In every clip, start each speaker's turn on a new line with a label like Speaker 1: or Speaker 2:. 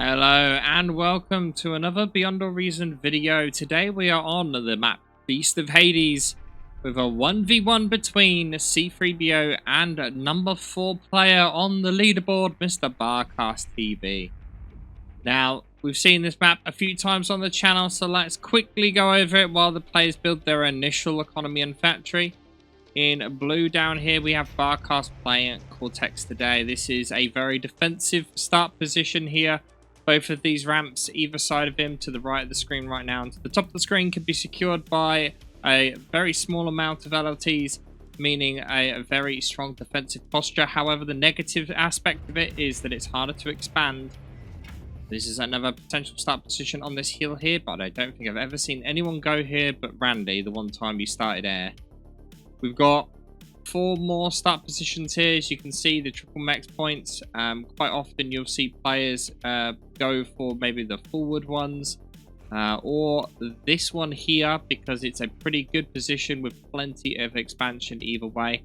Speaker 1: Hello and welcome to another Beyond All Reason video. Today we are on the map Beast of Hades with a 1v1 between C3b0 and number 4 player on the leaderboard, Mr. Barcast TV. Now, we've seen this map a few times on the channel, so let's quickly go over it while the players build their initial economy and factory. In blue down here, we have Barcast playing Cortex today. This is a very defensive start position here. Both of these ramps, either side of him, to the right of the screen right now and to the top of the screen, can be secured by a very small amount of LLTs, meaning a very strong defensive posture. However, the negative aspect of it is that it's harder to expand. This is another potential start position on this hill here, but I don't think I've ever seen anyone go here but Randy, the one time he started air. We've got 4 more start positions here. As you can see, the triple max points. Quite often you'll see players go for maybe the forward ones or this one here, because it's a pretty good position with plenty of expansion either way.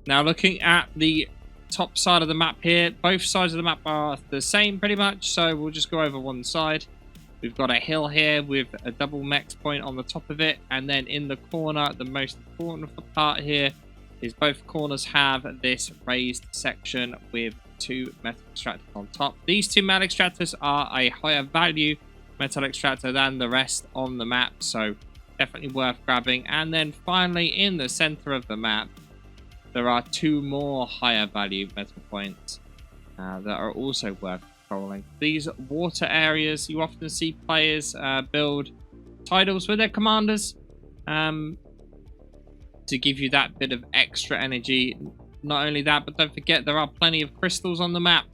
Speaker 1: Now, looking at the top side of the map here, both sides of the map are the same pretty much, so we'll just go over one side. We've got a hill here with a double max point on the top of it, and then in the corner, the most important part here is both corners have this raised section with 2 metal extractors on top. These 2 metal extractors are a higher value metal extractor than the rest on the map, so definitely worth grabbing. And then finally, in the center of the map, there are 2 more higher value metal points that are also worth controlling. These water areas, you often see players build titles with their commanders to give you that bit of extra energy. Not only that, but don't forget there are plenty of crystals on the map,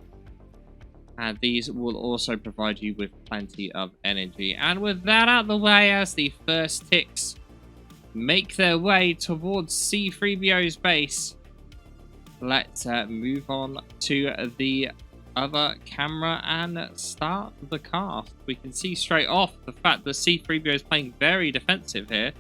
Speaker 1: and these will also provide you with plenty of energy. And with that out of the way, as the first ticks make their way towards C3b0's base, let's move on to the other camera and start the cast. We can see straight off the fact that C3b0 is playing very defensive here.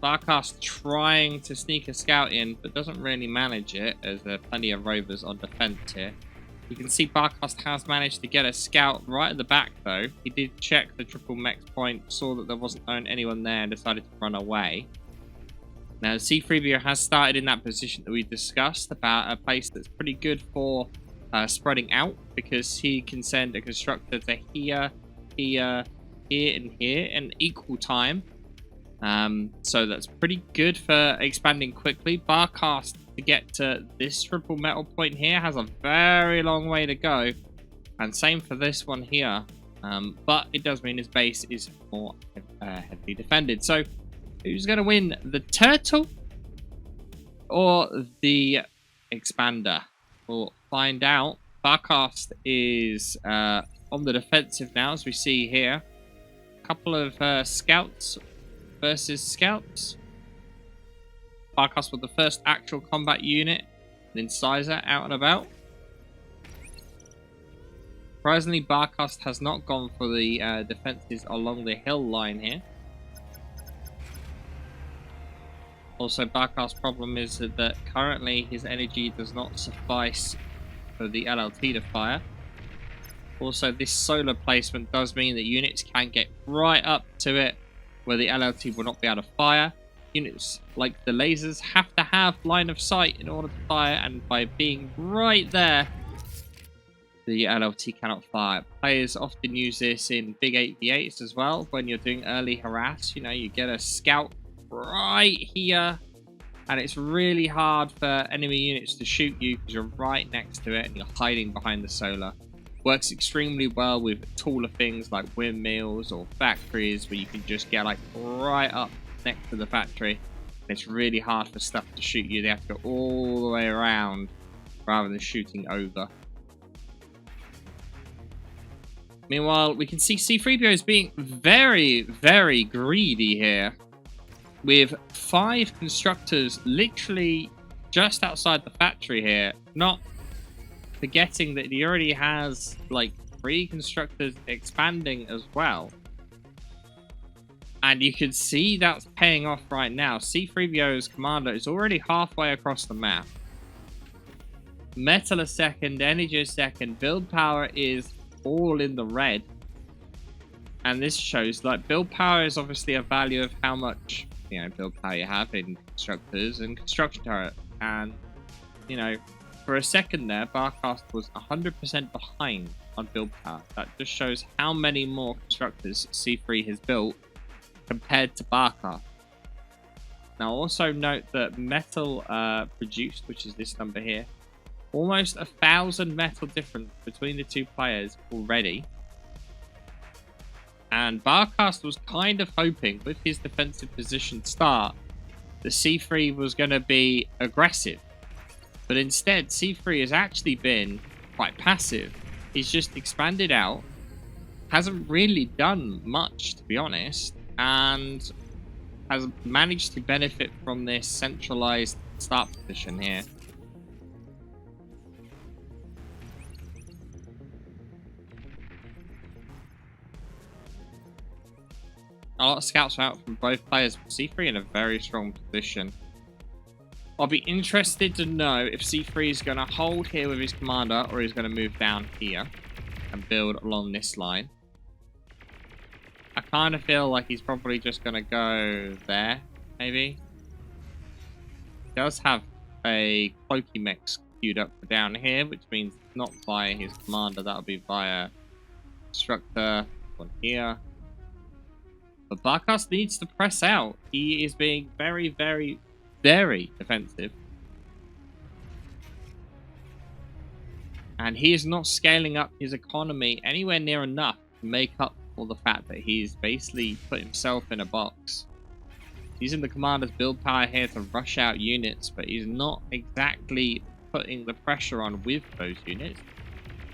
Speaker 1: Barcast trying to sneak a scout in, but doesn't really manage it, as there are plenty of rovers on defense here. You can see Barcast has managed to get a scout right at the back, though. He did check the triple max point, saw that there wasn't anyone there, and decided to run away. Now, C3b0 has started in that position that we discussed, about a place that's pretty good for spreading out, because he can send a constructor to here, here, here, and here in equal time. So that's pretty good for expanding quickly. Barcast, to get to this triple metal point here, has a very long way to go, and same for this one here, but it does mean his base is more heavily defended. So who's going to win, the turtle or the expander? We'll find out. Barcast is on the defensive now, as we see here. A couple of scouts versus scouts. Barcast with the first actual combat unit, and Incisor out and about. Surprisingly, Barcast has not gone for the defenses along the hill line here. Also, Barcast's problem is that currently his energy does not suffice for the LLT to fire. Also, this solar placement does mean that units can get right up to it where the LLT will not be able to fire. Units like the lasers have to have line of sight in order to fire, and by being right there, the LLT cannot fire. Players often use this in big 8v8s as well. When you're doing early harass, you know, you get a scout right here, and it's really hard for enemy units to shoot you because you're right next to it and you're hiding behind the solar. Works extremely well with taller things like windmills or factories, where you can just get like right up next to the factory. And it's really hard for stuff to shoot you. They have to go all the way around rather than shooting over. Meanwhile, we can see C3b0 is being very, very greedy here, with 5 constructors literally just outside the factory here, not forgetting that he already has like 3 constructors expanding as well. And you can see that's paying off right now. C3b0's commander is already halfway across the map. Metal a second, energy a second. Build power is all in the red. And this shows, like, build power is obviously a value of how much, you know, build power you have in constructors and construction turret. And, you know, for a second there, Barcast was 100% behind on build power. That just shows how many more constructors C3 has built compared to Barcast. Now, also note that metal produced, which is this number here, almost 1,000 metal difference between the two players already. And Barcast was kind of hoping, with his defensive position start, that C3 was going to be aggressive. But instead, C3 has actually been quite passive. He's just expanded out, hasn't really done much, to be honest, and has managed to benefit from this centralized start position here. A lot of scouts are out from both players, but C3 in a very strong position. I'll be interested to know if C3 is going to hold here with his commander, or he's going to move down here and build along this line. I kind of feel like he's probably just going to go there, maybe. He does have a cloaky mix queued up for down here, which means not via his commander, that'll be via constructor on here. But Barcast needs to press out. He is being very, very, very defensive. And he is not scaling up his economy anywhere near enough to make up for the fact that he's basically put himself in a box. He's in the commander's build power here to rush out units, but he's not exactly putting the pressure on with those units.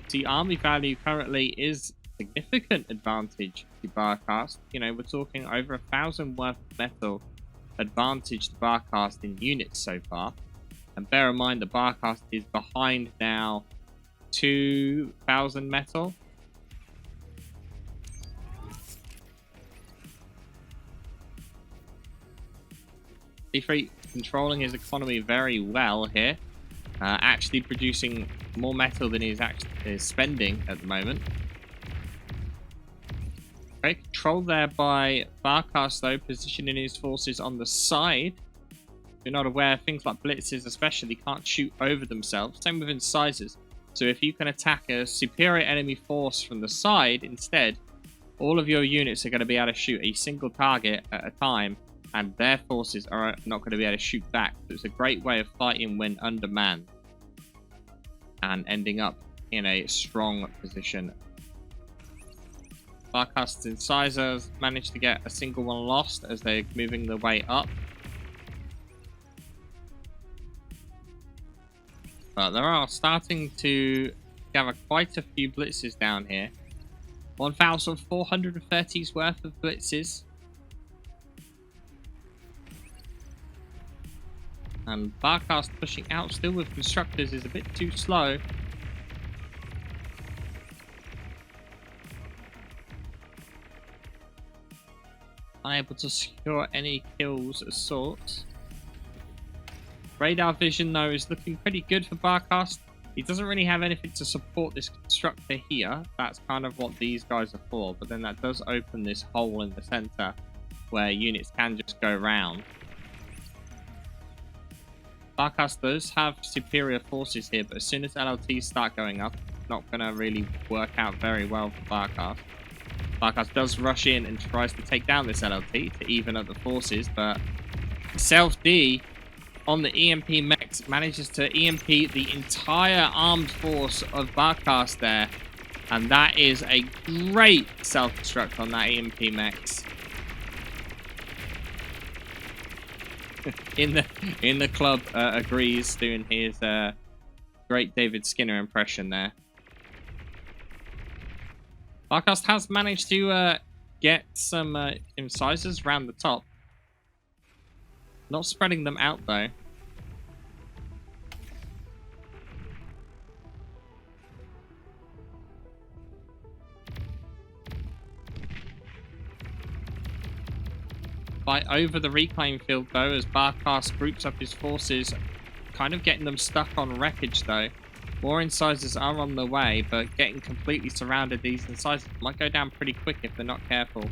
Speaker 1: See, army value currently is significant advantage to Barcast. You know, we're talking over 1,000 worth of metal advantage to Barcast in units so far. And bear in mind that Barcast is behind now 2,000 metal. C3 controlling his economy very well here. Actually producing more metal than he's actually spending at the moment. Great control there by Barcast, though, positioning his forces on the side. If you're not aware, things like blitzes especially can't shoot over themselves. Same with incisors. So if you can attack a superior enemy force from the side instead, all of your units are going to be able to shoot a single target at a time, and their forces are not going to be able to shoot back. So it's a great way of fighting when undermanned and ending up in a strong position. Barcast's incisors managed to get a single one lost as they're moving their way up. But there are starting to gather quite a few blitzes down here. 1,430's worth of blitzes. And Barcast pushing out still with constructors is a bit too slow. Unable to secure any kills of sorts. Radar vision, though, is looking pretty good for Barcast. He doesn't really have anything to support this constructor here. That's kind of what these guys are for. But then that does open this hole in the center where units can just go round. Barcast does have superior forces here, but as soon as LLTs start going up, it's not going to really work out very well for Barcast. Barcast does rush in and tries to take down this LLT to even up the forces, but Self-D on the EMP mechs manages to EMP the entire armed force of Barcast there, and that is a great self-destruct on that EMP mechs. in the club agrees, doing his great David Skinner impression there. Barcast has managed to get some incisors around the top. Not spreading them out, though. Fight over the reclaim field, though, as Barcast groups up his forces, kind of getting them stuck on wreckage, though. More incisors are on the way, but getting completely surrounded, these incisors might go down pretty quick if they're not careful.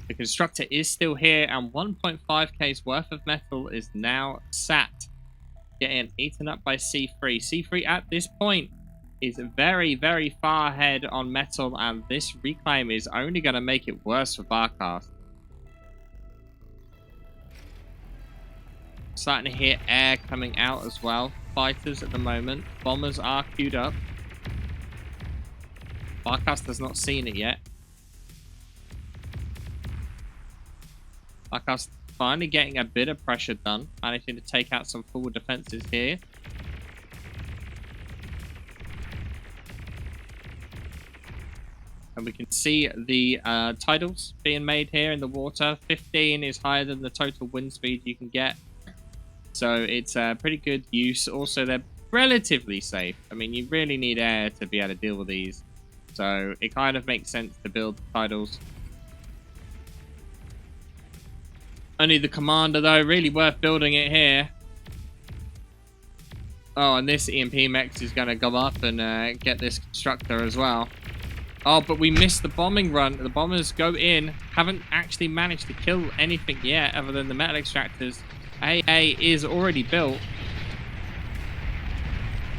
Speaker 1: The constructor is still here, and 1.5k's worth of metal is now sat, getting eaten up by C3. C3 at this point is very, very far ahead on metal, and this reclaim is only going to make it worse for Barcast. Starting to hear air coming out as well. Fighters at the moment. Bombers are queued up. Barcast has not seen it yet. Barcast finally getting a bit of pressure done. Managing to take out some forward defenses here. And we can see the tidals being made here in the water. 15 is higher than the total wind speed you can get. So it's a pretty good use. Also, they're relatively safe. I mean, you really need air to be able to deal with these. So it kind of makes sense to build tidals. Only the commander, though, really worth building it here. Oh, and this EMP mech is going to go up and get this constructor as well. Oh, but we missed the bombing run. The bombers go in. Haven't actually managed to kill anything yet other than the metal extractors. AA is already built.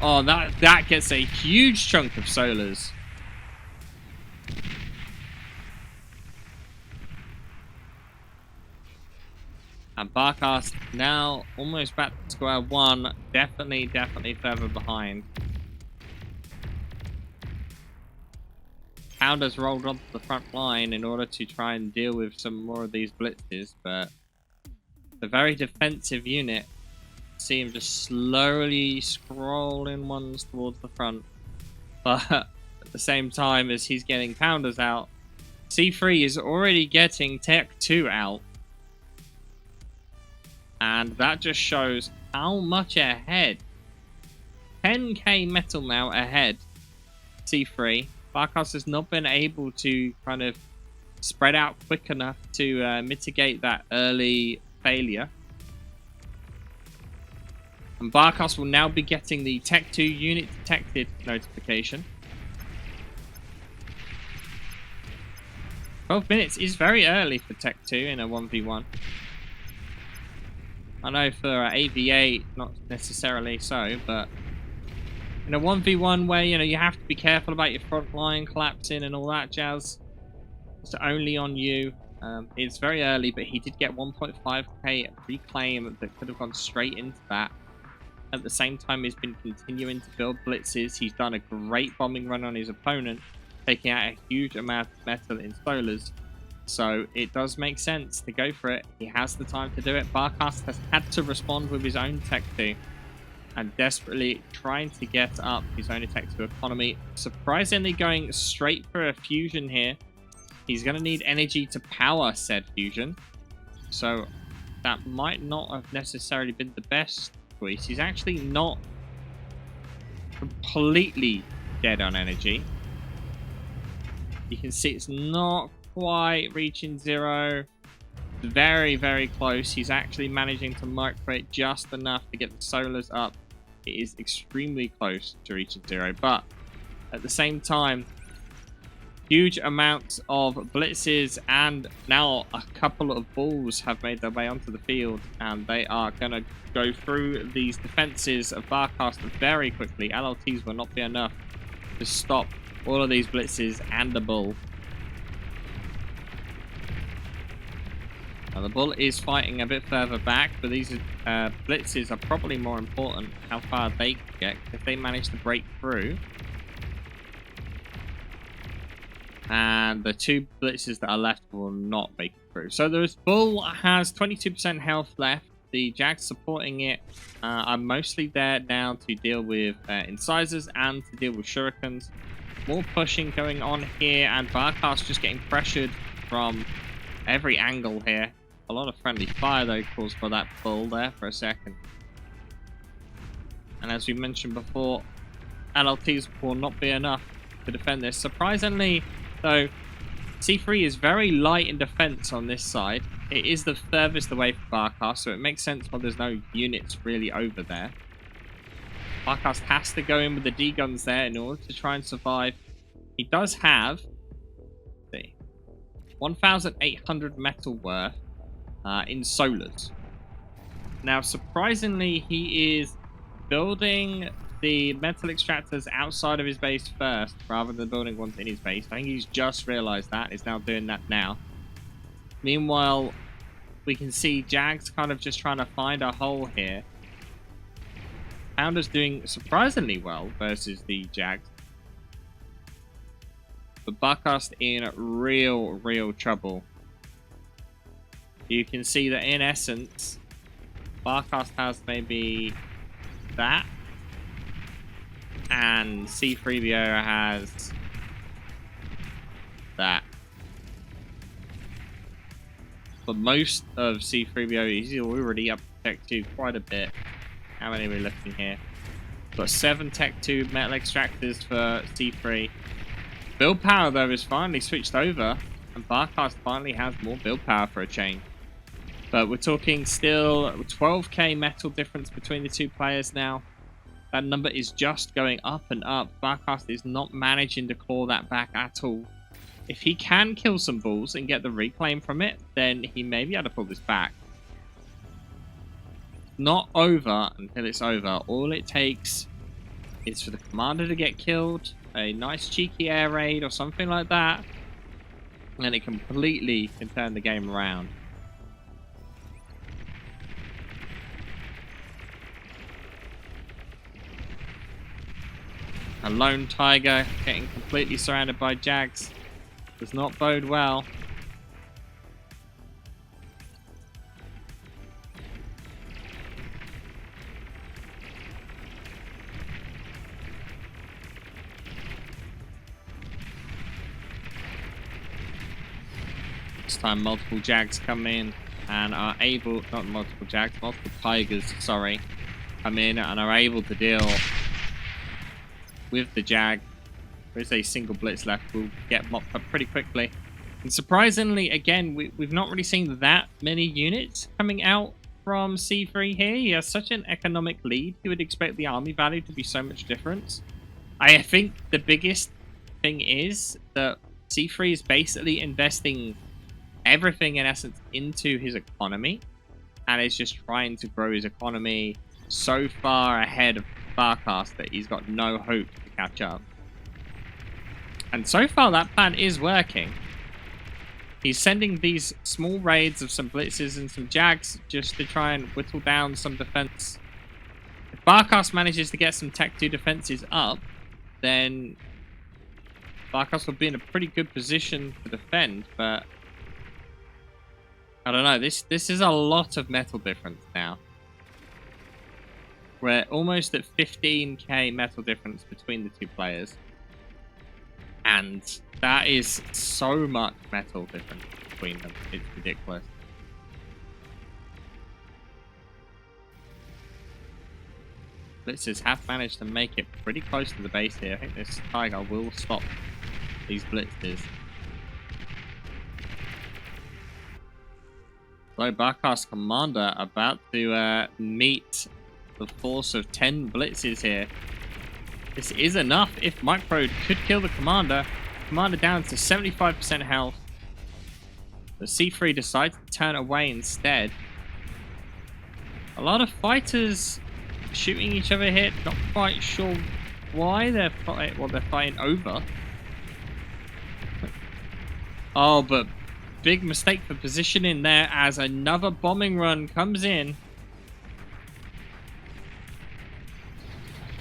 Speaker 1: Oh, that gets a huge chunk of solars. And Barcast now almost back to square one. Definitely further behind. Pounders rolled onto the front line in order to try and deal with some more of these blitzes, but the very defensive unit see him just slowly scrolling ones towards the front. But at the same time as he's getting pounders out, C3 is already getting Tech 2 out. And that just shows how much ahead. 10k metal now ahead. C3. Barcast has not been able to kind of spread out quick enough to mitigate that early failure. And Barcast will now be getting the Tech 2 unit detected notification. 12 minutes is very early for Tech 2 in a 1v1. I know for AVA, not necessarily so, but in a 1v1 where, you know, you have to be careful about your front line collapsing and all that jazz. It's only on you. It's very early, but he did get 1.5k reclaim that could have gone straight into that. At the same time, he's been continuing to build blitzes. He's done a great bombing run on his opponent, taking out a huge amount of metal in solars. So it does make sense to go for it. He has the time to do it. Barcast has had to respond with his own Tech 2 and desperately trying to get up his own Tech 2 economy. Surprisingly going straight for a fusion here. He's going to need energy to power said fusion. So that might not have necessarily been the best choice. He's actually not completely dead on energy. You can see it's not quite reaching zero. Very, very close. He's actually managing to microwave just enough to get the solars up. It is extremely close to reaching zero, but at the same time, huge amounts of blitzes and now a couple of balls have made their way onto the field, and they are going to go through these defenses of Barcast very quickly. LLTs will not be enough to stop all of these blitzes and the bull. Now the bull is fighting a bit further back, but these blitzes are probably more important how far they can get if they manage to break through. And the two blitzes that are left will not make it through. So the bull has 22% health left. The Jags supporting it are mostly there now to deal with incisors and to deal with shurikens. More pushing going on here, and Barcast just getting pressured from every angle here. A lot of friendly fire though caused by that bull there for a second. And as we mentioned before, LLTs will not be enough to defend this. Surprisingly though, C3 is very light in defense on this side. It is the furthest away from Barcast, so it makes sense why there's no units really over there. Barcast has to go in with the D-guns there in order to try and survive. He does have, let's see, 1,800 metal worth in solars. Now, surprisingly, he is building the metal extractors outside of his base first, rather than building ones in his base. I think he's just realized that. He's now doing that now. Meanwhile, we can see Jags kind of just trying to find a hole here. Pounder's doing surprisingly well versus the Jags. But Barcast in real trouble. You can see that in essence, Barcast has maybe that. And C3b0 has that. But most of C3b0 is already up to Tech 2 quite a bit. How many are we looking here? Got 7 Tech 2 metal extractors for C3. Build power, though, is finally switched over. And Barcast finally has more build power for a change. But we're talking still 12k metal difference between the two players now. That number is just going up and up. Barcast is not managing to claw that back at all. If he can kill some bulls and get the reclaim from it, then he may be able to pull this back. Not over until it's over. All it takes is for the commander to get killed, a nice cheeky air raid or something like that, and it completely can turn the game around. A lone tiger getting completely surrounded by Jags does not bode well. This time multiple Jags come in and are able, not multiple Jags, multiple tigers, sorry, come in and are able to deal with the Jag. There is a single blitz left. We'll get mopped up pretty quickly. And surprisingly, again, we've not really seen that many units coming out from C3 here. He has such an economic lead. You would expect the army value to be so much different. I think the biggest thing is that C3 is basically investing everything in essence into his economy, and is just trying to grow his economy so far ahead of Barcast that he's got no hope to catch up. And so far that plan is working. He's sending these small raids of some blitzes and some Jags just to try and whittle down some defense. If Barcast manages to get some Tech 2 defenses up, then Barcast will be in a pretty good position to defend, but I don't know, this is a lot of metal difference now. We're almost at 15k metal difference between the two players. And that is so much metal difference between them. It's ridiculous. Blitzers have managed to make it pretty close to the base here. I think this Tiger will stop these blitzers. So Barcast commander about to meet the force of 10 blitzes here. This is enough. If Micro could kill the commander, commander down to 75% health. The C3 decides to turn away instead. A lot of fighters shooting each other here. Not quite sure why they're fighting. Well, they're fighting over. Oh, but big mistake for positioning there as another bombing run comes in.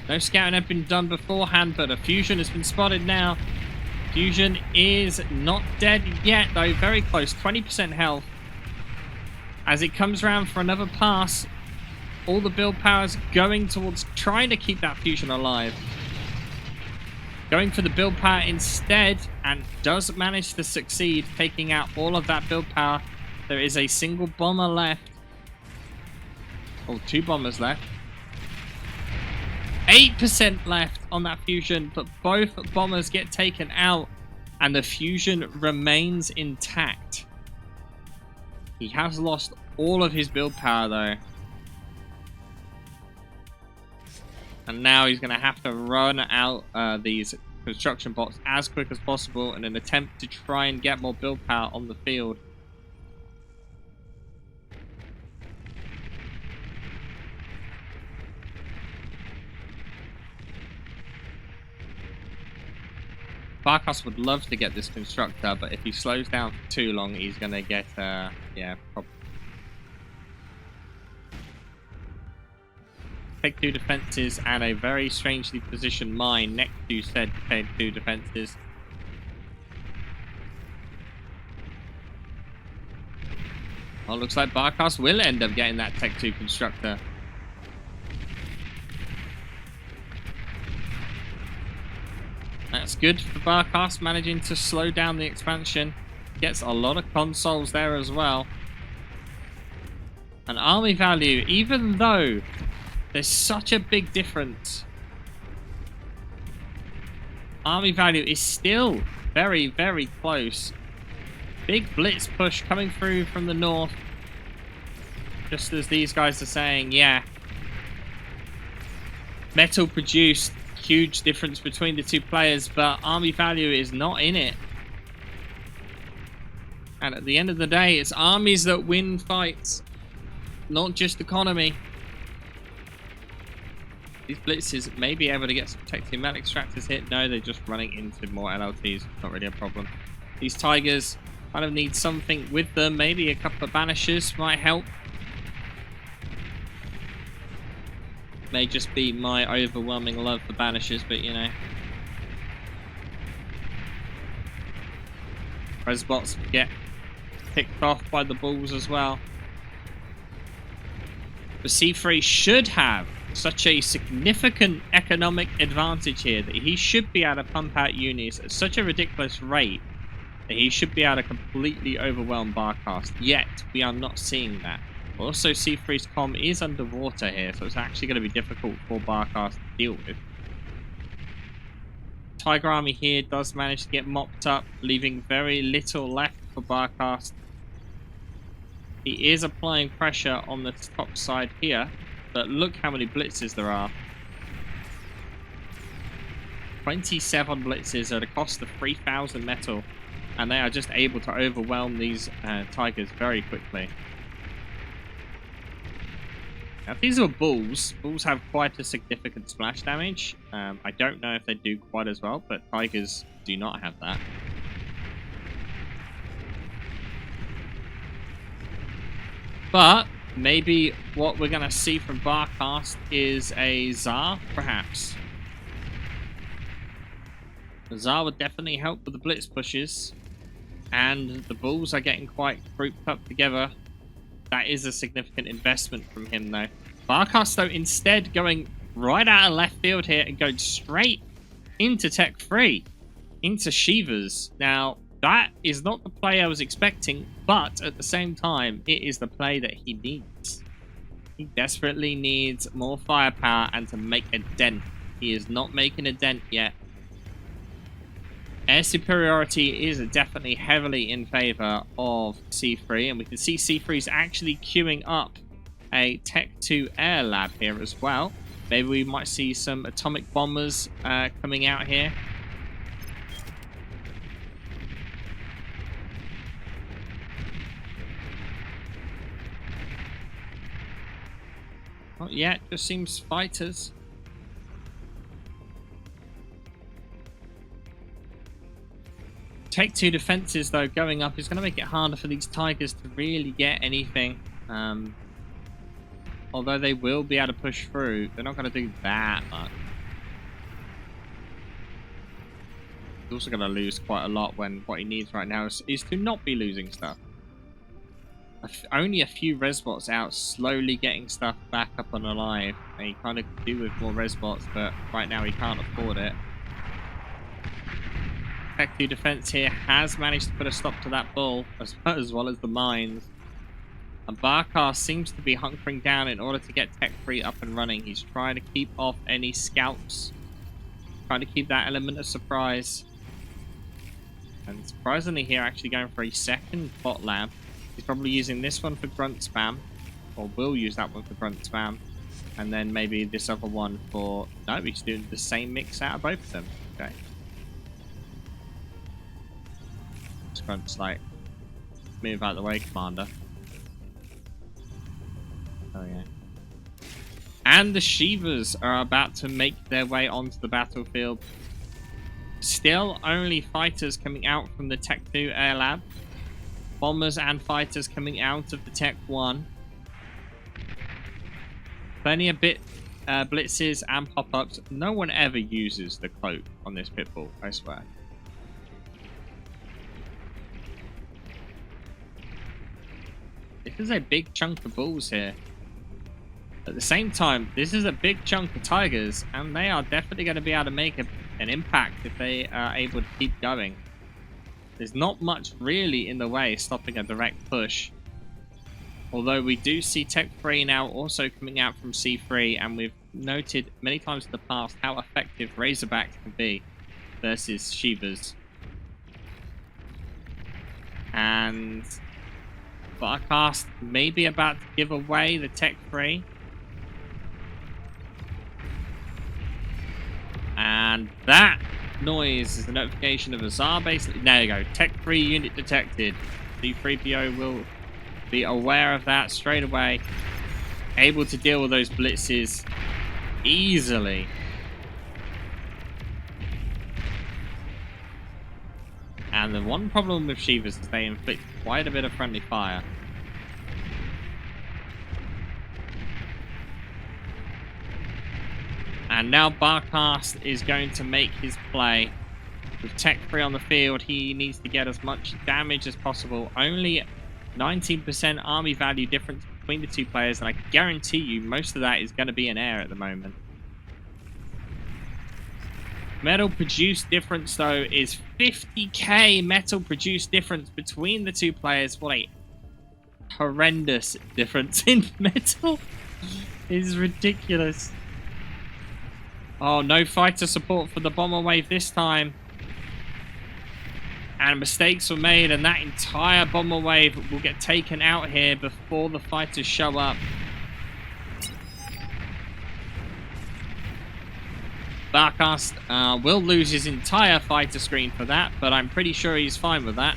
Speaker 1: No scouting had been done beforehand, but a fusion has been spotted now. Fusion is not dead yet, though. Very close. 20% health. As it comes around for another pass, all the build powers going towards trying to keep that fusion alive. Going for the build power instead, and does manage to succeed, taking out all of that build power. There is a single bomber left. Oh, 2 bombers left. 8% left on that fusion, but both bombers get taken out, and the fusion remains intact. He has lost all of his build power, though. And now he's going to have to run out these construction bots as quick as possible in an attempt to try and get more build power on the field. Barcast would love to get this constructor, but if he slows down for too long, he's going to get, yeah, probably. Take 2 defenses and a very strangely positioned mine next to said take 2 defenses. Well, looks like Barcast will end up getting that Tech 2 constructor. That's good for Barcast, managing to slow down the expansion. Gets a lot of consoles there as well. And army value, even though there's such a big difference, army value is still very, very close. Big blitz push coming through from the north. Just as these guys are saying, yeah. Metal produced. Huge difference between the 2 players, but army value is not in it. And at the end of the day, it's armies that win fights, not just economy. These blitzes may be able to get some Tech 2 metal extractors hit. No, they're just running into more LLTs. Not really a problem. These Tigers kind of need something with them. Maybe a couple of banishers might help. May just be my overwhelming love for banishers, but you know. Resbots get picked off by the bulls as well. The C3 should have such a significant economic advantage here that he should be able to pump out units at such a ridiculous rate that he should be able to completely overwhelm Barcast. Yet, we are not seeing that. Also, C3's comm is underwater here, so it's actually going to be difficult for Barcast to deal with. Tiger Army here does manage to get mopped up, leaving very little left for Barcast. He is applying pressure on the top side here, but look how many blitzes there are. 27 blitzes at a cost of 3,000 metal, and they are just able to overwhelm these Tigers very quickly. Now, these are bulls. Bulls have quite a significant splash damage. I don't know if they do quite as well, but Tigers do not have that. But maybe what we're going to see from Barcast is a Tsar, perhaps. The Tsar would definitely help with the blitz pushes. And the bulls are getting quite grouped up together. That is a significant investment from him, though. Barcast, though, instead going right out of left field here and going straight into Tech 3, into Shivas. Now, that is not the play I was expecting, but at the same time, it is the play that he needs. He desperately needs more firepower and to make a dent. He is not making a dent yet. Air superiority is definitely heavily in favor of C3, and we can see C3 is actually queuing up a Tech 2 air lab here as well. Maybe we might see some atomic bombers coming out here. Not yet, just seems fighters. Take 2 defenses, though, going up is going to make it harder for these Tigers to really get anything. Although they will be able to push through, they're not going to do that much. He's also going to lose quite a lot when what he needs right now is to not be losing stuff. Only a few resbots out, slowly getting stuff back up and alive. And he kind of could do with more resbots, but right now he can't afford it. Tech 2 defense here has managed to put a stop to that bull, as well as the mines. And Barcast seems to be hunkering down in order to get Tech 3 up and running. He's trying to keep off any scouts, trying to keep that element of surprise. And surprisingly here, actually going for a second bot lab. He's probably using this one for grunt spam, or will use that one for grunt spam. And then maybe this other one for... No, we're just doing the same mix out of both of them. Okay. Just going to like move out of the way, Commander. Oh yeah. And the Shivas are about to make their way onto the battlefield. Still only fighters coming out from the Tech 2 Air Lab. Bombers and fighters coming out of the Tech 1. Plenty of blitzes and pop-ups. No one ever uses the cloak on this Pitbull, I swear. This is a big chunk of bulls here. At the same time, this is a big chunk of tigers, and they are definitely going to be able to make an impact if they are able to keep going. There's not much really in the way stopping a direct push. Although we do see Tech 3 now also coming out from C3, and we've noted many times in the past how effective Razorbacks can be versus Shivas. And Barcast may be about to give away the Tech 3. And that noise is the notification of a Tsar basically. There you go. Tech 3 unit detected. C3b0 will be aware of that straight away. Able to deal with those blitzes easily. And the one problem with Shivas is they inflict quite a bit of friendly fire. And now Barcast is going to make his play. With Tech 3 on the field, he needs to get as much damage as possible. Only 19% army value difference between the two players, and I guarantee you most of that is going to be in air at the moment. Metal produced difference, though, is 50k metal produced difference between the two players. What a horrendous difference in metal. It is ridiculous. Oh, no fighter support for the bomber wave this time. And mistakes were made, and that entire bomber wave will get taken out here before the fighters show up. Barcast will lose his entire fighter screen for that, but I'm pretty sure he's fine with that.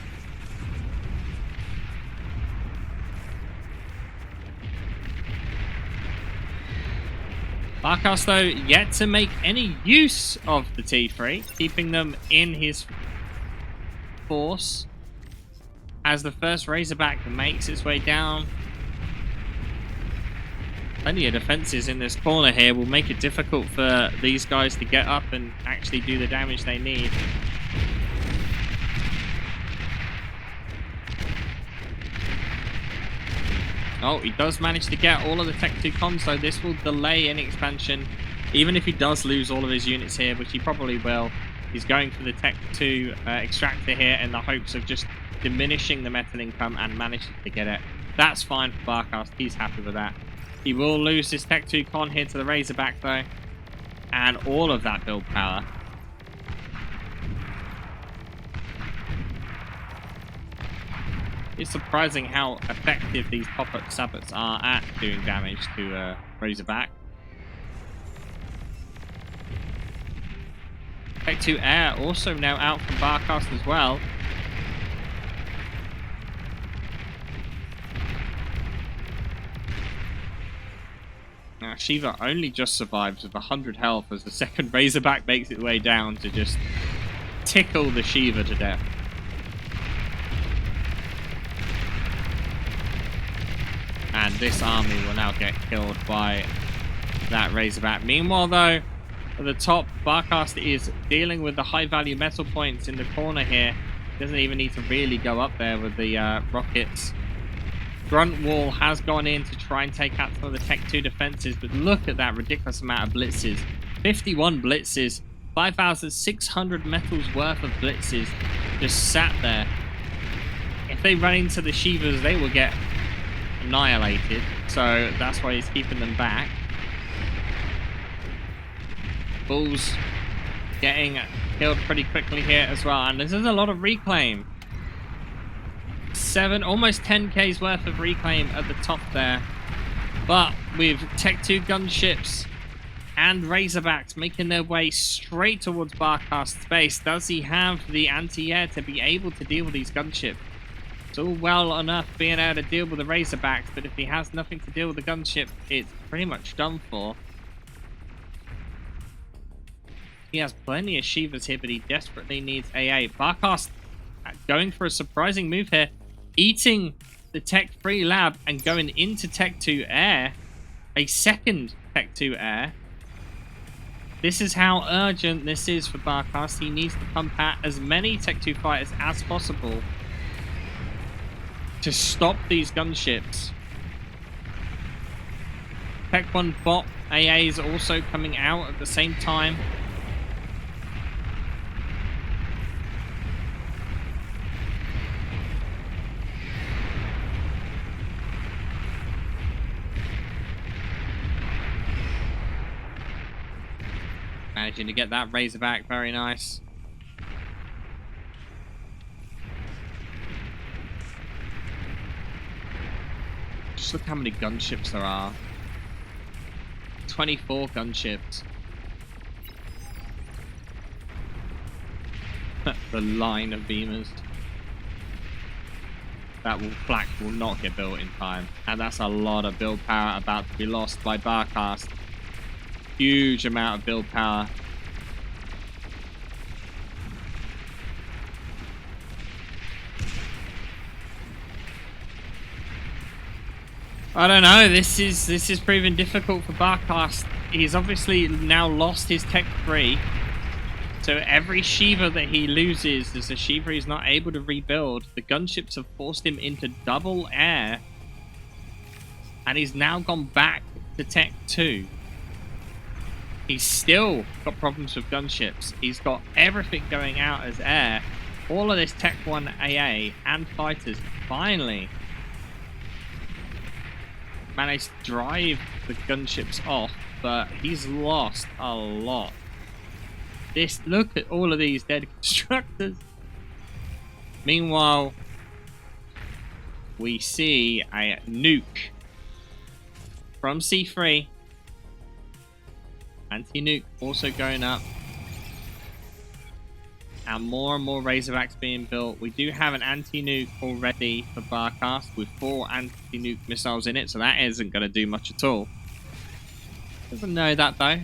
Speaker 1: Barcast, though, yet to make any use of the T3, keeping them in his force as the first Razorback makes its way down. Plenty of defenses in this corner here will make it difficult for these guys to get up and actually do the damage they need. Oh, he does manage to get all of the Tech 2 comms, so this will delay any expansion. Even if he does lose all of his units here, which he probably will, he's going for the Tech 2 extractor here in the hopes of just diminishing the metal income and managing to get it. That's fine for Barcast. He's happy with that. He will lose his Tech 2 con here to the Razorback, though. And all of that build power. It's surprising how effective these pop-up sabots are at doing damage to Razorback. Tech 2 Air also now out from Barcast as well. Now Shiva only just survives with 100 health as the second Razorback makes its way down to just tickle the Shiva to death. And this army will now get killed by that Razorback. Meanwhile, though, at the top, Barcast is dealing with the high-value metal points in the corner here. Doesn't even need to really go up there with the rockets. Grunt Wall has gone in to try and take out some of the Tech 2 defenses, but look at that ridiculous amount of blitzes. 51 blitzes, 5,600 metals worth of blitzes just sat there. If they run into the Shivas, they will get annihilated, so that's why he's keeping them back. Bulls getting killed pretty quickly here as well, and this is a lot of reclaim. Almost 10k's worth of reclaim at the top there. But with Tech 2 gunships and Razorbacks making their way straight towards Barcast's base, does he have the anti-air to be able to deal with these gunships? It's all well enough being able to deal with the Razorbacks, but if he has nothing to deal with the gunship, it's pretty much done for. He has plenty of Shivas here, but he desperately needs AA. Barcast going for a surprising move here, eating the Tech 3 lab and going into Tech 2 air. A second Tech 2 air. This is how urgent this is for Barcast. He needs to pump out as many Tech 2 fighters as possible to stop these gunships. Tech 1 bot AA is also coming out at the same time. Managing to get that Razorback, very nice. Just look how many gunships there are. 24 gunships. The line of beamers. That flak will not get built in time. And that's a lot of build power about to be lost by Barcast. Huge amount of build power. I don't know. This is proving difficult for Barcast. He's obviously now lost his Tech 3. So every Shiva that he loses is a Shiva he's not able to rebuild. The gunships have forced him into double air. And he's now gone back to Tech 2. He's still got problems with gunships. He's got everything going out as air. All of this Tech 1 AA and fighters finally managed to drive the gunships off, but he's lost a lot. Look at all of these dead constructors. Meanwhile, we see a nuke from C3. Anti-nuke also going up. And more Razorbacks being built. We do have an anti-nuke already for Barcast with 4 anti-nuke missiles in it, so that isn't going to do much at all. Doesn't know that though.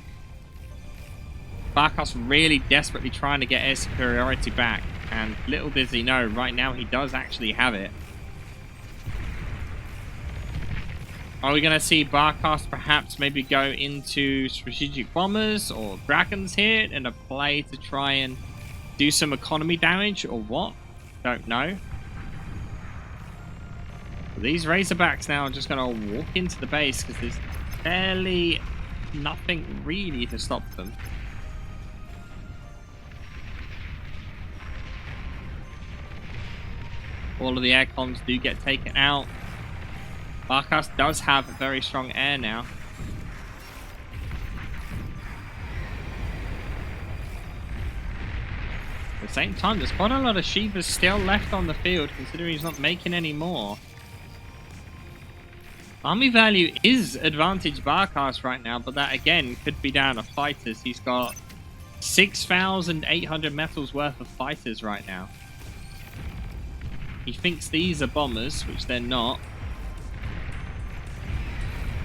Speaker 1: Barcast really desperately trying to get air superiority back, and little does he know, right now he does actually have it. Are we going to see Barcast perhaps maybe go into strategic bombers or dragons here in a play to try and do some economy damage or what? Don't know. These Razorbacks now are just going to walk into the base because there's barely nothing really to stop them. All of the air comms do get taken out. Barcast does have very strong air now. At the same time, there's quite a lot of Shivas still left on the field, considering he's not making any more. Army value is advantage Barcast right now, but that again could be down to fighters. He's got 6,800 metals worth of fighters right now. He thinks these are bombers, which they're not.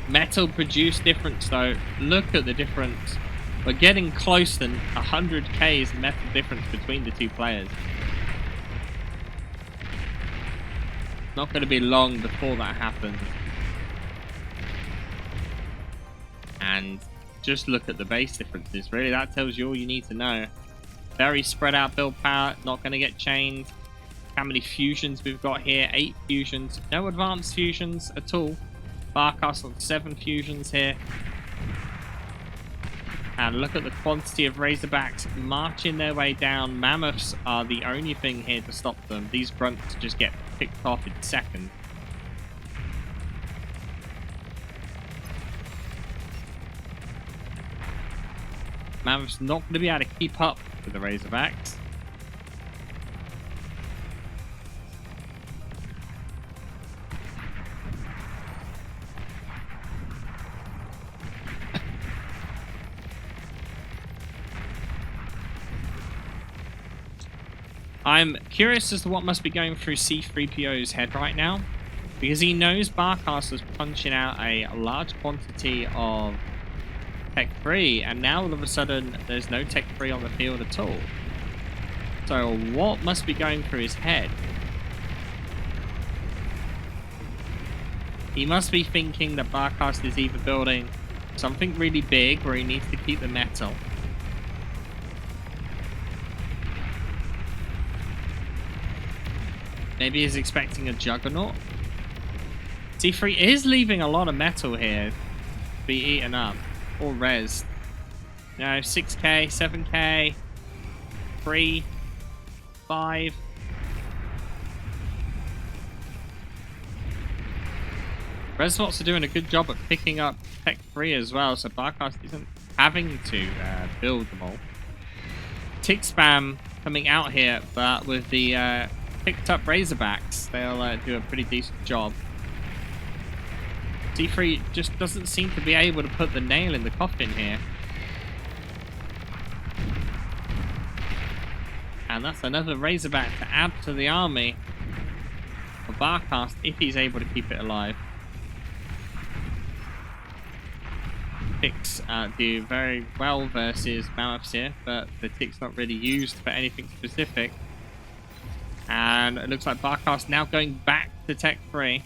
Speaker 1: Metal produce difference though. Look at the difference. We're getting close than 100k's metal difference between the two players. Not going to be long before that happens. And just look at the base differences. Really, that tells you all you need to know. Very spread out build power. Not going to get chained. How many fusions we've got here? 8 fusions. No advanced fusions at all. Barcast on 7 fusions here. And look at the quantity of Razorbacks marching their way down. Mammoths are the only thing here to stop them. These grunts just get picked off in seconds. Mammoths not going to be able to keep up with the Razorbacks. I'm curious as to what must be going through C3PO's head right now, because he knows Barcast is punching out a large quantity of Tech 3, and now all of a sudden there's no Tech 3 on the field at all. So what must be going through his head? He must be thinking that Barcast is either building something really big where he needs to keep the metal, maybe he's expecting a juggernaut. C3 is leaving a lot of metal here to be eaten up or rezzed. No, 6k, 7k, 3, 5. Resbots are doing a good job at picking up Tech 3 as well, so Barcast isn't having to build them all. Tick spam coming out here, but with the picked up Razorbacks, they'll do a pretty decent job. C3 just doesn't seem to be able to put the nail in the coffin here. And that's another Razorback to add to the army for Barcast if he's able to keep it alive. Ticks do very well versus Mammoths here, but the tick's not really used for anything specific. And it looks like Barcast now going back to Tech 3.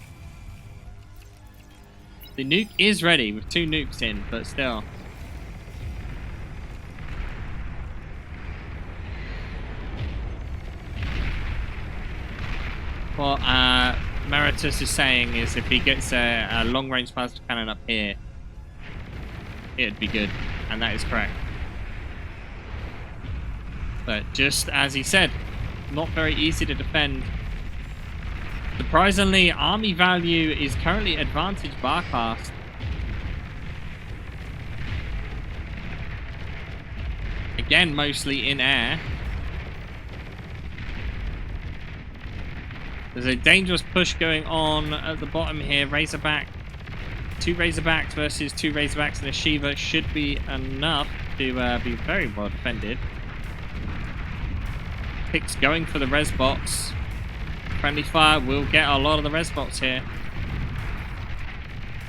Speaker 1: The nuke is ready with 2 nukes in, but still. What Meritus is saying is if he gets a long-range plasma cannon up here, it'd be good, and that is correct. But just as he said, not very easy to defend. Surprisingly, army value is currently advantage Barcast. Again, mostly in air. There's a dangerous push going on at the bottom here. Razorback. 2 Razorbacks versus 2 Razorbacks and a Shiva should be enough to be very well defended. Picks going for the res box. Friendly fire will get a lot of the res box here.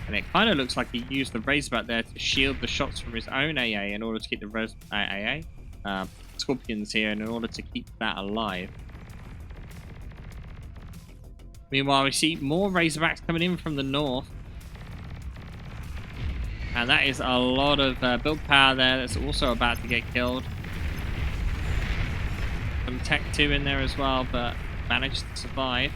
Speaker 1: And it kind of looks like he used the Razorback there to shield the shots from his own AA in order to keep the Scorpions here in order to keep that alive. Meanwhile, we see more Razorbacks coming in from the north. And that is a lot of build power there that's also about to get killed. Some Tech 2 in there as well, but managed to survive.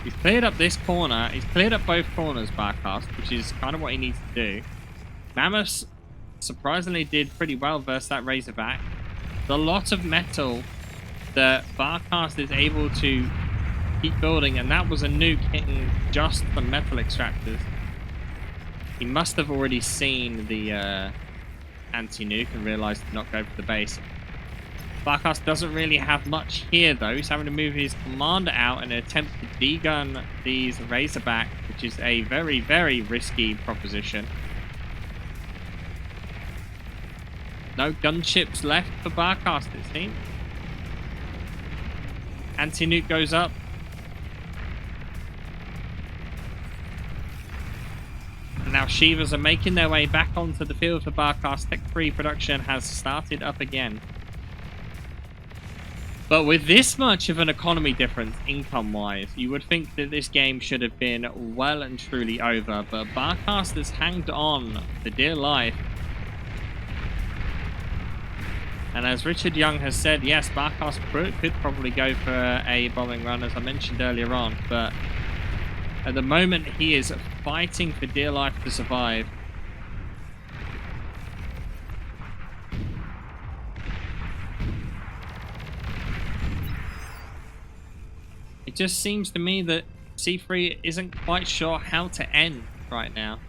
Speaker 1: He's cleared up this corner. He's cleared up both corners, Barcast, which is kind of what he needs to do. Mammoths surprisingly did pretty well versus that Razorback. There's a lot of metal that Barcast is able to keep building, and that was a nuke hitting just the metal extractors. He must have already seen the anti-nuke and realized to not go for the base. Barcast doesn't really have much here though. He's having to move his commander out in an attempt to degun these Razorback, which is a very, very risky proposition. No gunships left for Barcast, it seems. Anti-nuke goes up. And now Shivas are making their way back onto the field for Barcast. Tech 3 production has started up again. But with this much of an economy difference income-wise, you would think that this game should have been well and truly over. But Barcast has hanged on for dear life. And as Richard Young has said, yes, Barcast could probably go for a bombing run, as I mentioned earlier on. But at the moment, he is fighting for dear life to survive. It just seems to me that C3 isn't quite sure how to end right now.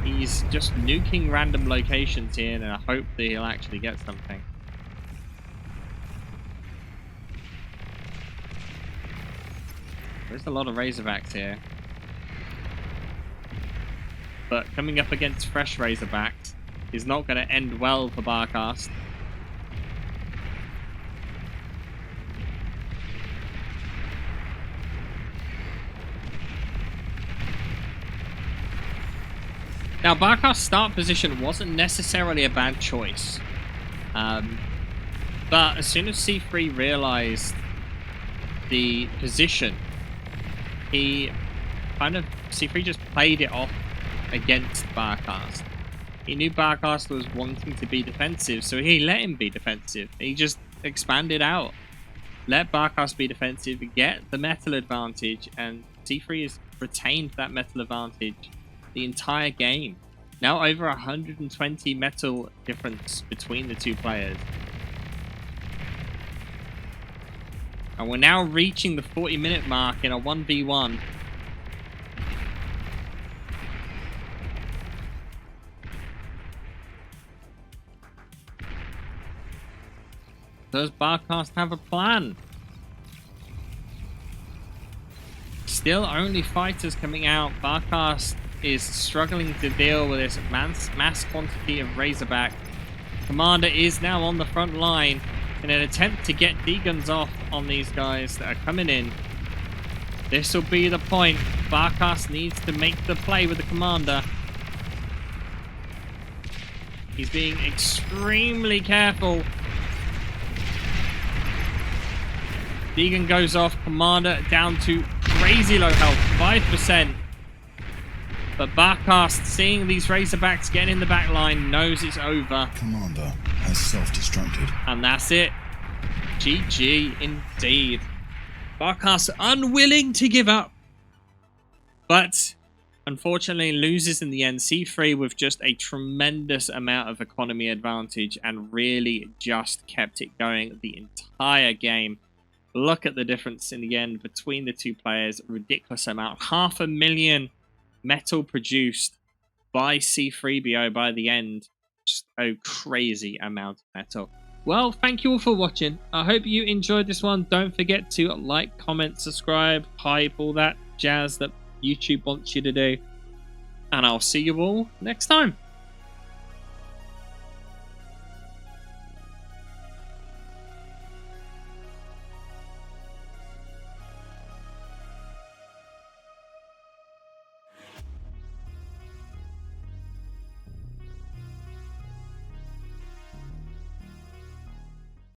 Speaker 1: He's just nuking random locations here, and I hope that he'll actually get something. There's a lot of Razorbacks here. But coming up against fresh Razorbacks, is not going to end well for Barcast. Now, Barcast's start position wasn't necessarily a bad choice. But as soon as C3 realized the position, C3 just played it off against Barcast. He knew Barcast was wanting to be defensive, so he let him be defensive. He just expanded out. Let Barcast be defensive, get the metal advantage, and C3 has retained that metal advantage the entire game. Now over 120 metal difference between the two players. And we're now reaching the 40-minute mark in a 1v1. Does Barcast have a plan? Still only fighters coming out. Barcast is struggling to deal with this mass quantity of Razorback. Commander is now on the front line in an attempt to get D-guns off on these guys that are coming in. This will be the point. Barcast needs to make the play with the Commander. He's being extremely careful. D-gun goes off. Commander down to crazy low health, 5%. But Barcast, seeing these Razorbacks getting in the back line, knows it's over.
Speaker 2: Commander has self-destructed.
Speaker 1: And that's it. GG indeed. Barcast unwilling to give up. But unfortunately loses in the end. C3 with just a tremendous amount of economy advantage and really just kept it going the entire game. Look at the difference in the end between the two players. Ridiculous amount. 500,000 metal produced by C3b0 by the end. Just a crazy amount of metal. Well, thank you all for watching. I hope you enjoyed this one. Don't forget to like, comment, subscribe, hype, all that jazz that YouTube wants you to do. And I'll see you all next time.